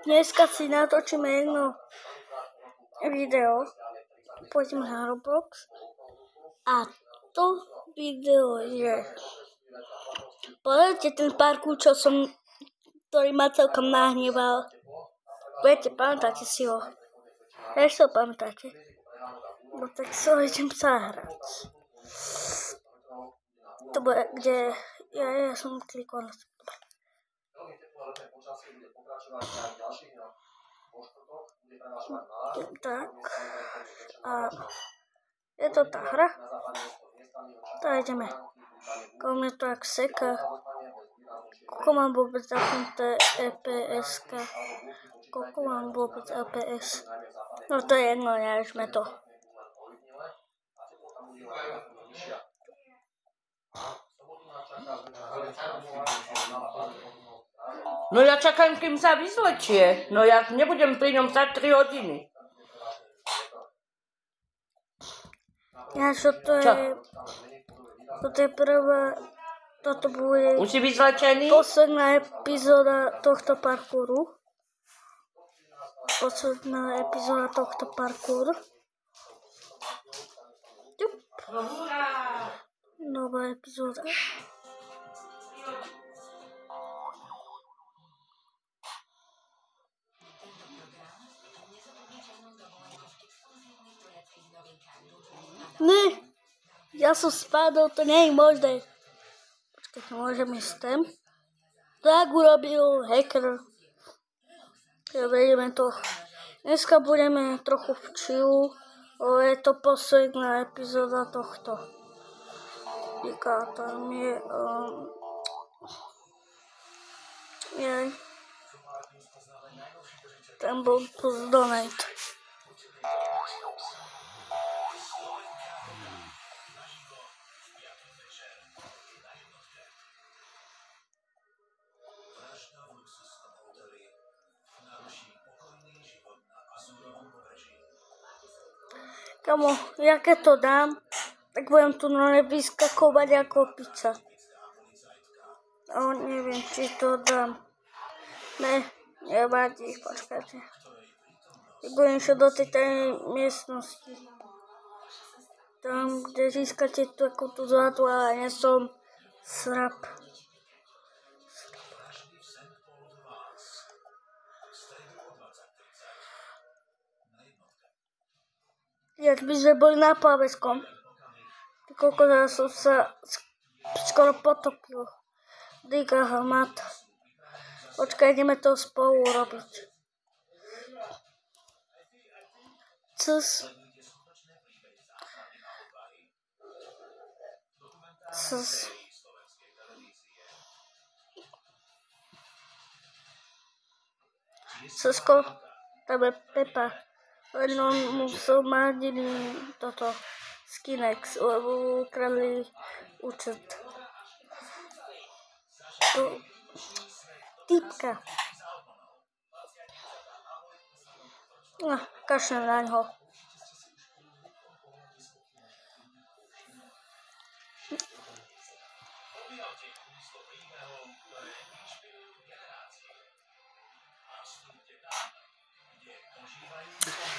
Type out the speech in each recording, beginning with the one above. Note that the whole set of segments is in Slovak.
Dneska si natočíme jedno video, pôjdeme na Roblox a to video je, pozrite ten parkour, ktorý ma celkom nahneval. Viete, pamätáte si ho? Ešte ho pamätáte? No tak idem sa hrať. To bude, kde ja som klikol na to. Tak. A je to tá hra. Tak ideme. Koľko mne to jak seka. Koľko mám vôbec zapnuté EPS-ka. Koľko mám vôbec EPS. No to je jedno, neriešme to. No ja čakám, kým sa vyzlečie. No ja nebudem pri ňom stať 3 hodiny. Ja, čo to je? Toto je prvá, toto bude už si vyzlečený? Posledná epizóda tohto parkouru. Posledná epizóda tohto parkouru. Nová epizóda. Ne, ja som spadol, to nie je možné. Počkajte, môžem ísť sem. Tak urobil hacker. Ja vedeme to. Dneska budeme trochu v chillu, ale je to posledná epizóda tohto. Tam je... Tam bol plus donate. Kamo, ja keď to dám, tak budem tu vyskakovať ako pizza. No, neviem, či to dám. Ne, nevadí, počkajte. Budem išiel do tej tajnej miestnosti. Tam, kde získate takú tú zlatú, ale nie som srap. Jak by sme boli na plaveskom. Koľko som sa skoro potopil. Diga mat. Počkaj, ideme to spolu robiť. Cus. Cusko, tam je Pepa. Len on musel mať toto Skinex, lebo ukradli účet. To typka. Kašlem na ňo.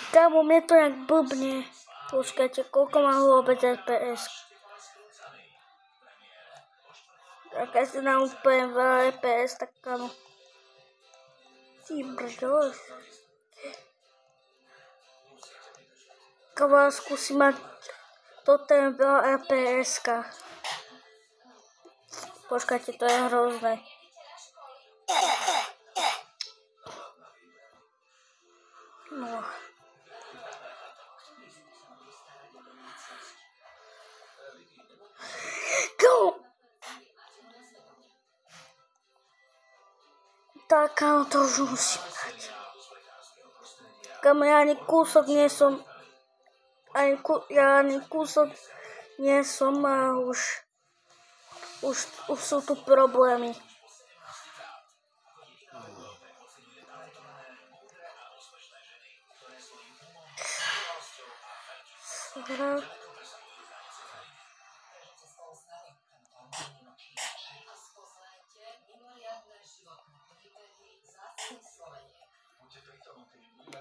Kámo, mne to jak blbne. Počkajte, koľko mám vôbec FPS. A keď si nám úplne veľa FPS, tak kámo. Ty brďoš. Kámo, skúsim mať toto je veľa FPS-ka. Počkajte, to je hrozné. No. Tak, kámo, to už musím dať. Kámo, ja ani kúsok nie som a už sú tu problémy.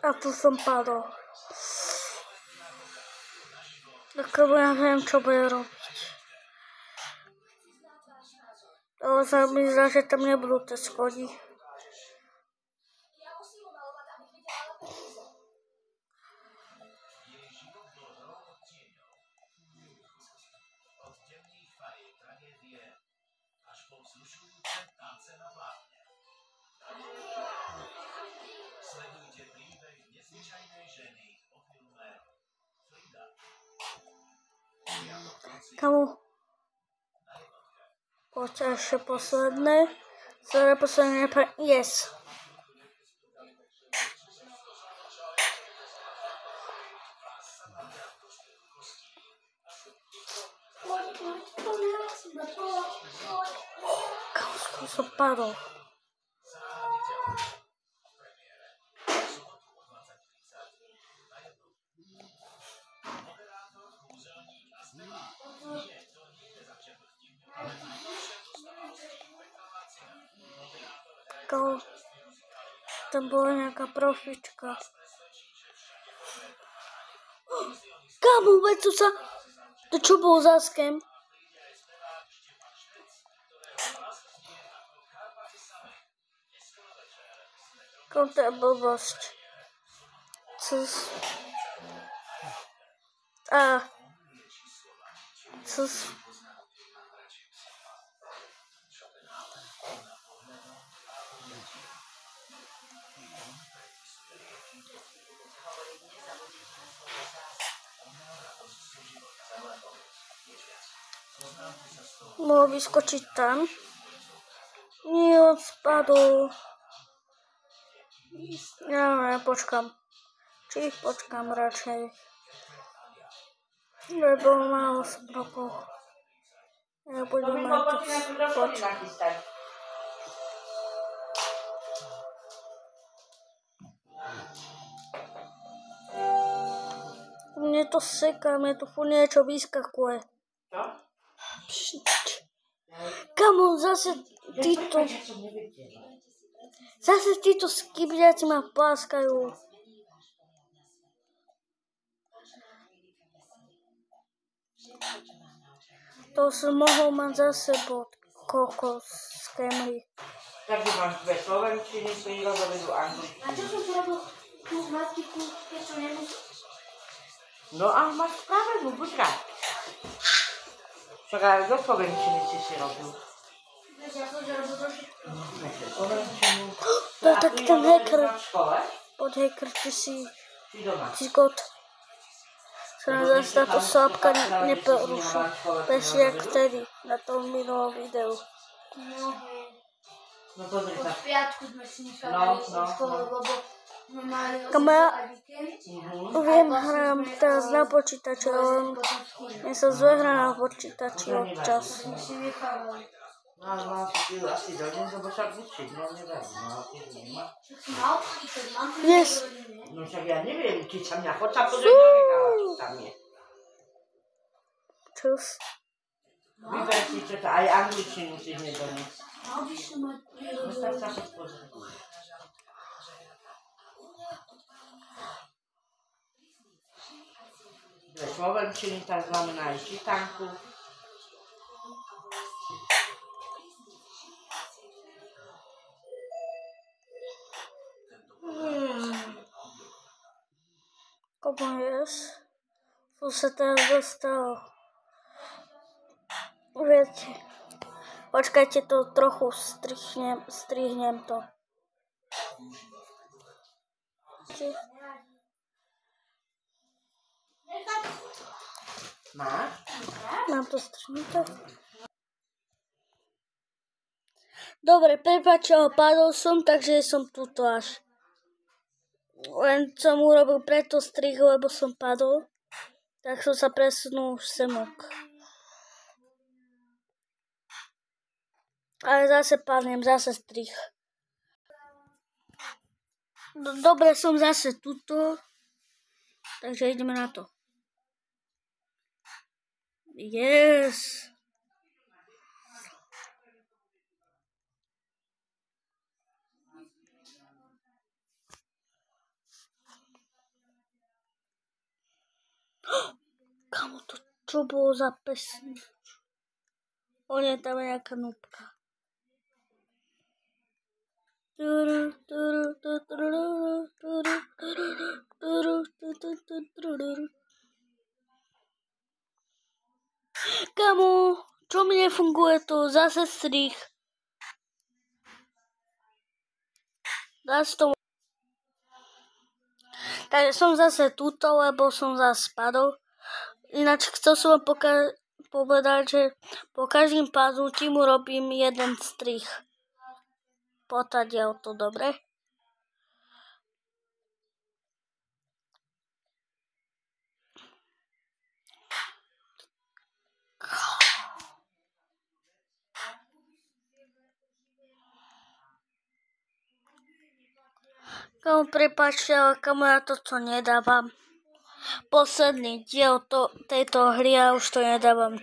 A tu som padol. Tak ja neviem, čo bude robiť. To sa mi zdá, že tam nebudú tie schody. Kamu? Poďte ešte posledné. Posledné yes. Kamu skoro som padol. Tam bola nejaká profička. Kamu, veď tu sa... To čo bol za scam? Kamu, to je blbosť. Cus. Cus. Mohol vyskočiť tam. Nie, on spadol. Ja počkám. Či počkám radšej. Lebo málo som rokov. Ja budem mať počkať. Mne to seká, mne tu furt niečo vyskakuje. Čo? Kamu, zase títo skibliaci ma páskajú. To som mohol mať zase bod kokos z Kemry. Takže máš dve slovenčiny, prírodovedu angličtinu. A čo som robil tú matiku, keď som nemusel? No a máš spravedlnú, buď rád. Však aj do slovenčiny si robil. Ja som robil do Slovenčinu. To je taký ten hacker. V škole? Pod hacker, ty si doma? god. Sa nám zase táto sápka neporuší. Presne jak vtedy, na tom minulom videu. No dobre, Od tak. piatku sme si nechali školu, lebo sme mali Viem, hrám teraz na počítači, ale mne sa zle hrá na počítači občas. My si nechávali. No ale mám si asi do deň, lebo však učiť, no nevadí, no keď nemá. Však si mal počítať, mám tu Yes. rodine. No však ja neviem, keď sa mňa chodca pozrieť do regála, čo tam je. Čus. Vyber si čo to, aj angličtinu si nedoniesť. Mal by som mať No prírodu. tak sa keď pozrieť. Dve slovenčiny, tak znamená aj čítanku. Komu jes? Tu sa teraz dostalo. Viete. Počkajte, to trochu strihnem to. Máš? Mám to strihnuté. Dobre, prepáčte, padol som, takže som tuto až. Len som urobil preto strih, lebo som padol. Tak som sa presunul už semok. Ale zase padnem, zase strih. Dobre, som zase tuto. Takže ideme na to. Yes. Čo bolo za pesň? On je tam nejaká núbka. Kamo, čo mi nefunguje to? Zase strich. Takže som zase tuto, lebo som zase spadol. Ináč chcel som vám povedať, že po každým padnutí mu robím jeden strich. Potadiaľ to, dobre? Kamo, prepáčte, ale kamo, ja toto nedávam. Posledný diel tejto hry, ja už to nedávam.